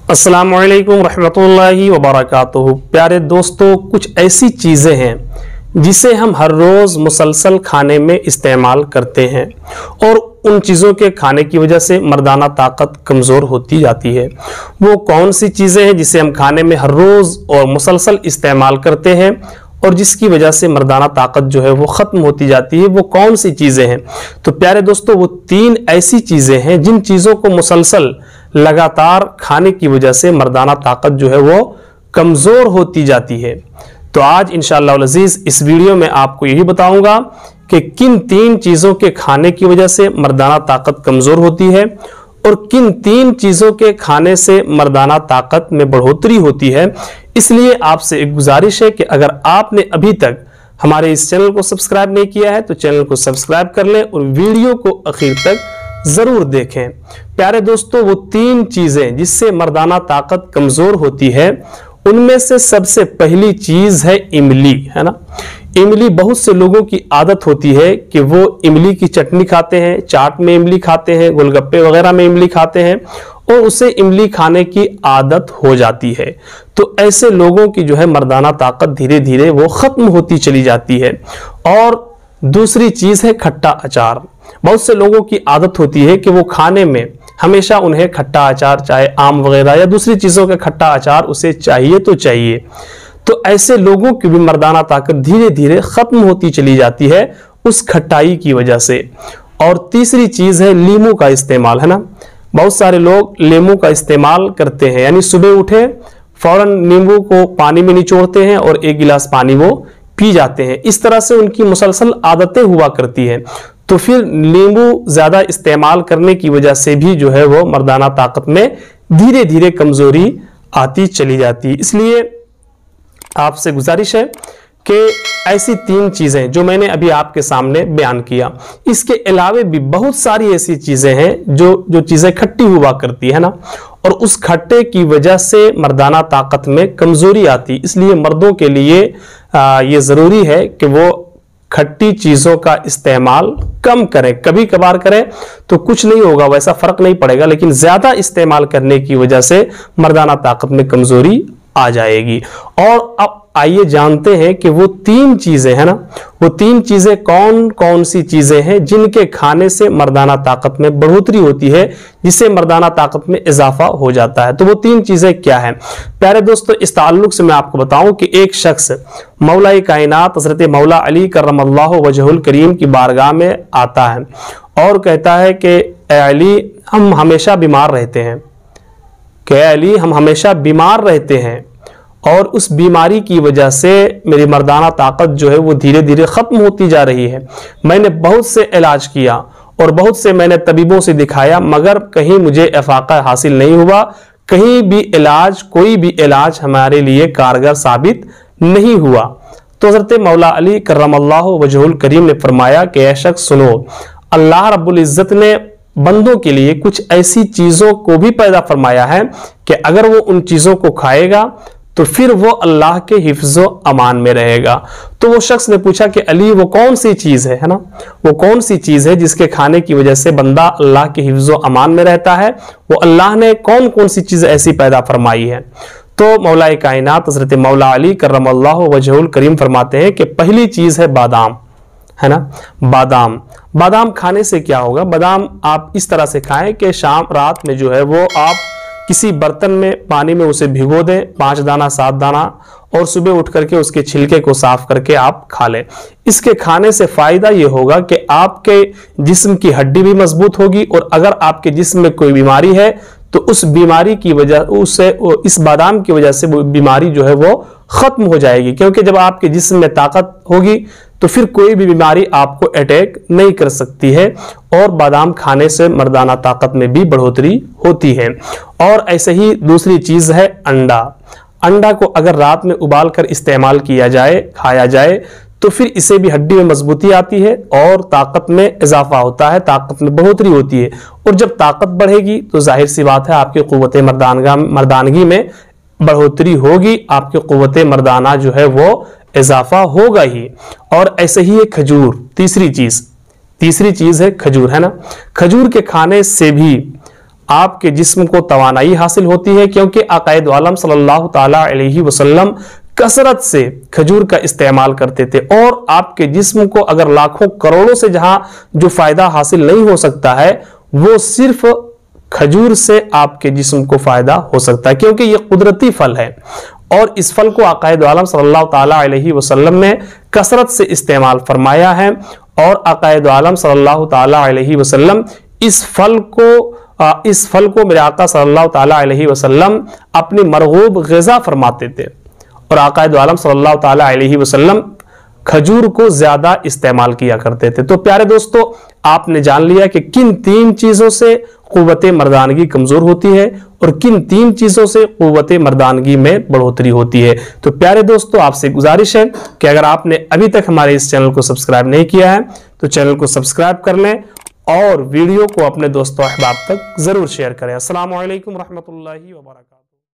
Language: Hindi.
अस्सलामु अलैकुम रहमतुल्लाहि व बरकातुहू। प्यारे दोस्तों, कुछ ऐसी चीज़ें हैं जिसे हम हर रोज़ मुसलसल खाने में इस्तेमाल करते हैं और उन चीज़ों के खाने की वजह से मर्दाना ताकत कमज़ोर होती जाती है। वो कौन सी चीज़ें हैं जिसे हम खाने में हर रोज़ और मुसलसल इस्तेमाल करते हैं और जिसकी वजह से मर्दाना ताकत जो है वो ख़त्म होती जाती है, वो कौन सी चीज़ें हैं? तो प्यारे दोस्तों, वो 3 ऐसी चीज़ें हैं जिन चीज़ों को मुसलसल लगातार खाने की वजह से मर्दाना ताकत जो है वो कमज़ोर होती जाती है। तो आज इंशाअल्लाह अज़ीज़ इस वीडियो में आपको यही बताऊंगा कि किन 3 चीज़ों के खाने की वजह से मर्दाना ताकत कमज़ोर होती है और किन 3 चीज़ों के खाने से मर्दाना ताकत में बढ़ोतरी होती है। इसलिए आपसे एक गुजारिश है कि अगर आपने अभी तक हमारे इस चैनल को सब्सक्राइब नहीं किया है तो चैनल को सब्सक्राइब कर लें और वीडियो को आखिर तक जरूर देखें। प्यारे दोस्तों, वो 3 चीजें जिससे मर्दाना ताकत कमजोर होती है उनमें से सबसे पहली चीज है इमली, है ना। इमली, बहुत से लोगों की आदत होती है कि वो इमली की चटनी खाते हैं, चाट में इमली खाते हैं, गोलगप्पे वगैरह में इमली खाते हैं और उसे इमली खाने की आदत हो जाती है। तो ऐसे लोगों की जो है मर्दाना ताकत धीरे धीरे वो खत्म होती चली जाती है। और दूसरी चीज है खट्टा अचार। बहुत से लोगों की आदत होती है कि वो खाने में हमेशा उन्हें खट्टा अचार, चाहे आम वगैरह या दूसरी चीजों का खट्टा अचार उसे चाहिए तो चाहिए। तो ऐसे लोगों की भी मर्दाना ताकत धीरे धीरे खत्म होती चली जाती है उस खट्टाई की वजह से। और तीसरी चीज है लीमू का इस्तेमाल, है ना। बहुत सारे लोग लीमू का इस्तेमाल करते हैं, यानी सुबह उठे फौरन नींबू को पानी में निचोड़ते हैं और 1 गिलास पानी वो पी जाते हैं। इस तरह से उनकी मुसलसल आदतें हुआ करती हैं। तो फिर नींबू ज्यादा इस्तेमाल करने की वजह से भी जो है वो मर्दाना ताकत में धीरे धीरे कमजोरी आती चली जाती है। इसलिए आपसे गुजारिश है कि ऐसी 3 चीजें जो मैंने अभी आपके सामने बयान किया, इसके अलावे भी बहुत सारी ऐसी चीजें हैं जो चीजें खट्टी हुआ करती है ना, और उस खट्टे की वजह से मर्दाना ताकत में कमजोरी आती। इसलिए मर्दों के लिए ये जरूरी है कि वो खट्टी चीजों का इस्तेमाल कम करें। कभी कभार करें तो कुछ नहीं होगा, वैसा फर्क नहीं पड़ेगा, लेकिन ज्यादा इस्तेमाल करने की वजह से मर्दाना ताकत में कमजोरी आ जाएगी। और अब आइए जानते हैं कि वो 3 चीजें हैं ना, वो 3 चीजें कौन कौन सी चीजें हैं जिनके खाने से मर्दाना ताकत में बढ़ोतरी होती है, जिससे मर्दाना ताकत में इजाफा हो जाता है। तो वो 3 चीजें क्या हैं? प्यारे दोस्तों, इस ताल्लुक से मैं आपको बताऊं कि एक शख्स मौला कायनात हजरत मौला अली करमल्लाहु वजहुल करीम की बारगाह में आता है और कहता है कि ए अली, हम हमेशा बीमार रहते हैं, कि अली हम हमेशा बीमार रहते हैं और उस बीमारी की वजह से मेरी मर्दाना ताकत जो है वो धीरे धीरे खत्म होती जा रही है। मैंने बहुत से इलाज किया और बहुत से मैंने तबीबों से दिखाया, मगर कहीं मुझे इफाका हासिल नहीं हुआ। कहीं भी इलाज, कोई भी इलाज हमारे लिए कारगर साबित नहीं हुआ। तो हज़रत मौला अली करमल्लाहु वजहुल करीम ने फरमाया कि ऐ शख्स सुनो, अल्लाह रब्बुल इज्जत ने बंदों के लिए कुछ ऐसी चीजों को भी पैदा फरमाया है कि अगर वो उन चीजों को खाएगा तो फिर वो अल्लाह के हिफ्ज़ो अमान में रहेगा। तो वो शख्स ने पूछा कि अली, वो कौन सी चीज है ना, वो कौन सी चीज है जिसके खाने की वजह से बंदा अल्लाह के हिफ्ज़ो अमान में रहता है? वो अल्लाह ने कौन कौन सी चीज ऐसी पैदा फरमाई है? तो मौला कायनात हज़रत मौला अली करमल्लाहु वजहुल करीम फरमाते हैं कि पहली चीज है बादाम, है ना। बादाम खाने से क्या होगा? बादाम आप इस तरह से खाएं कि शाम रात में जो है वो आप किसी बर्तन में पानी में उसे भिगो दें, 5 दाना 7 दाना, और सुबह उठ करके उसके छिलके को साफ करके आप खा लें। इसके खाने से फायदा ये होगा कि आपके जिस्म की हड्डी भी मजबूत होगी और अगर आपके जिस्म में कोई बीमारी है तो उस बीमारी की वजह उससे, इस बादाम की वजह से वो बीमारी जो है वो खत्म हो जाएगी। क्योंकि जब आपके जिस्म में ताकत होगी तो फिर कोई भी बीमारी आपको अटैक नहीं कर सकती है। और बादाम खाने से मर्दाना ताकत में भी बढ़ोतरी होती है। और ऐसे ही दूसरी चीज है अंडा। अंडा को अगर रात में उबाल कर इस्तेमाल किया जाए, खाया जाए, तो फिर इसे भी हड्डी में मजबूती आती है और ताकत में इजाफा होता है, ताकत में बढ़ोतरी होती है। और जब ताकत बढ़ेगी तो जाहिर सी बात है आपकी कुव्वत मर्दानगी में बढ़ोतरी होगी, आपकी कुव्वत मर्दाना जो है वो इजाफा होगा ही। और ऐसे ही खजूर, तीसरी चीज है खजूर, है ना। खजूर के खाने से भी आपके जिस्म को तवानाई हासिल होती है, क्योंकि आक़ाए दो आलम सल्लल्लाहु ताला अलैहि वसल्लम कसरत से खजूर का इस्तेमाल करते थे। और आपके जिस्म को अगर लाखों करोड़ों से जहां जो फायदा हासिल नहीं हो सकता है, वो सिर्फ खजूर से आपके जिस्म को फायदा हो सकता है, क्योंकि ये कुदरती फल है और इस फल को आक़ाए दो आलम सल्लल्लाहु ताला अलैहि वसल्लम ने कसरत से इस्तेमाल फरमाया है। और आक़ाए दो आलम सल्लल्लाहु ताला अलैहि वसल्लम इस फल को मेरे आका सल्लल्लाहु ताला अलैहि वसल्लम अपनी मरगूब ग़िज़ा फरमाते थे। और आक़ाए दो आलम सल्लल्लाहु ताला अलैहि वसल्लम खजूर को ज्यादा इस्तेमाल किया करते थे। तो प्यारे दोस्तों, आपने जान लिया कि किन 3 चीजों से क़ुव्वत मर्दानगी कमजोर होती है और किन 3 चीजों से क़ुव्वत मर्दानगी में बढ़ोतरी होती है। तो प्यारे दोस्तों, आपसे गुजारिश है कि अगर आपने अभी तक हमारे इस चैनल को सब्सक्राइब नहीं किया है तो चैनल को सब्सक्राइब कर लें और वीडियो को अपने दोस्तों अहबाब तक जरूर शेयर करें। अस्सलामु अलैकुम रहमतुल्लाहि व बरकातुहू।